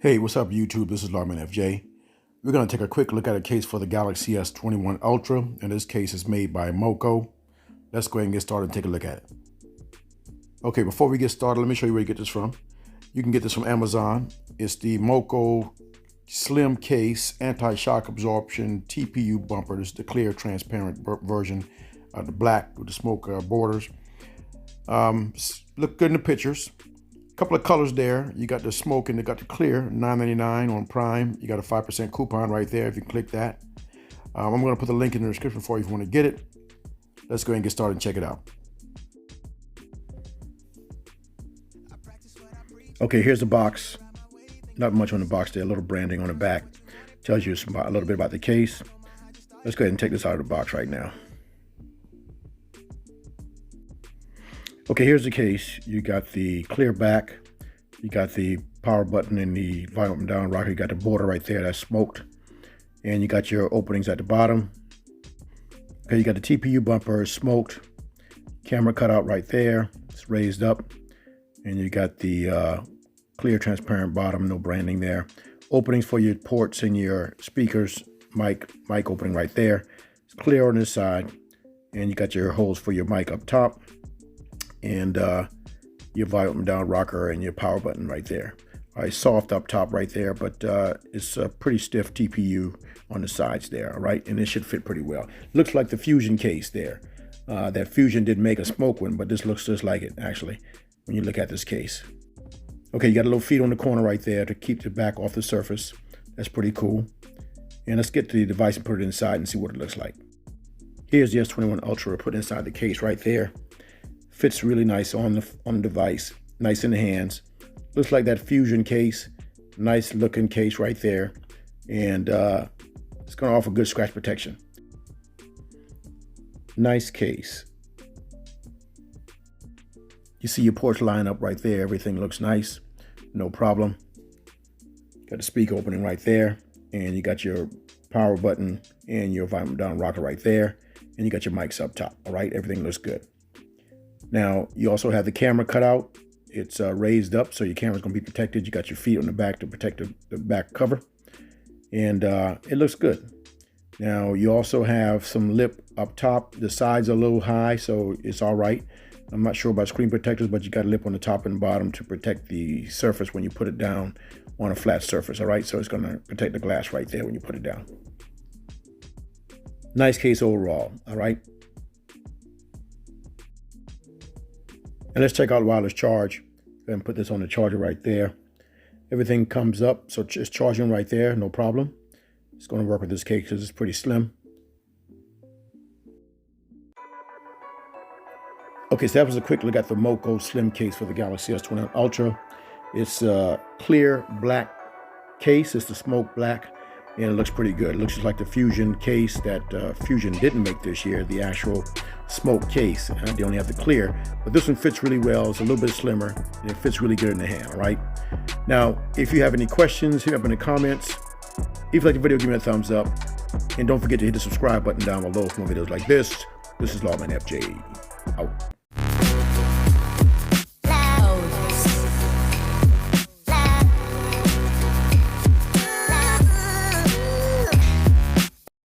Hey, what's up YouTube? This is Lawman FJ. We're going to take a quick look at a case for the Galaxy S21 Ultra, and this case is made by Moco. Let's go ahead and get started and take a look at it. Okay, before we get started, let me show you where you get this from. You can get this from Amazon. It's the Moco Slim Case Anti-Shock Absorption TPU bumper. This is the clear, transparent version of the black with the smoke borders. Look good in the pictures. Couple of colors there. You got the smoke and you got the clear, $9.99 on Prime. You got a 5% coupon right there if you click that. I'm going to put the link in the description for you if you want to get it. Let's go ahead and get started and check it out. Okay, here's the box. Not much on the box there, a little branding on the back. Tells you a little bit about the case. Let's go ahead and take this out of the box right now. Okay, here's the case. You got the clear back, you got the power button and the volume up and down rocker, you got the border right there that's smoked, and you got your openings at the bottom. Okay, you got the TPU bumper smoked, camera cutout right there, it's raised up, and you got the clear transparent bottom, no branding there. Openings for your ports and your speakers, mic opening right there. It's clear on this side, and you got your holes for your mic up top, and your volume down rocker and your power button right there. All right, soft up top right there, but it's a pretty stiff TPU on the sides there, all right? And it should fit pretty well. Looks like the Fusion case there. That Fusion did make a smoke one, but this looks just like it, actually, when you look at this case. Okay, you got a little feet on the corner right there to keep the back off the surface. That's pretty cool. And let's get to the device and put it inside and see what it looks like. Here's the S21 Ultra put inside the case right there. Fits really nice on the device, nice in the hands. Looks like that Fusion case, nice looking case right there. And it's gonna offer good scratch protection. Nice case. You see your ports line up right there. Everything looks nice, no problem. Got the speaker opening right there. And you got your power button and your volume down rocker right there. And you got your mics up top, all right? Everything looks good. Now, you also have the camera cutout. It's raised up, so your camera's gonna be protected. You got your feet on the back to protect the back cover. And it looks good. Now, you also have some lip up top. The sides are a little high, so it's all right. I'm not sure about screen protectors, but you got a lip on the top and bottom to protect the surface when you put it down on a flat surface, all right? So it's gonna protect the glass right there when you put it down. Nice case overall, all right? And let's check out wireless charge. Go ahead and put this on the charger right there. Everything comes up, so it's charging right there, no problem. It's going to work with this case because it's pretty slim. Okay, so that was a quick look at the Moco Slim case for the Galaxy S21 Ultra. It's a clear black case. It's the smoke black, and it looks pretty good. It looks just like the Fusion case that Fusion didn't make this year, the actual smoke case. They only have the clear, but this one fits really well. It's a little bit slimmer, and it fits really good in the hand, all right? Now, if you have any questions, hit up in the comments. If you like the video, give me a thumbs up. And don't forget to hit the subscribe button down below for more videos like this. This is Lawman FJ, out.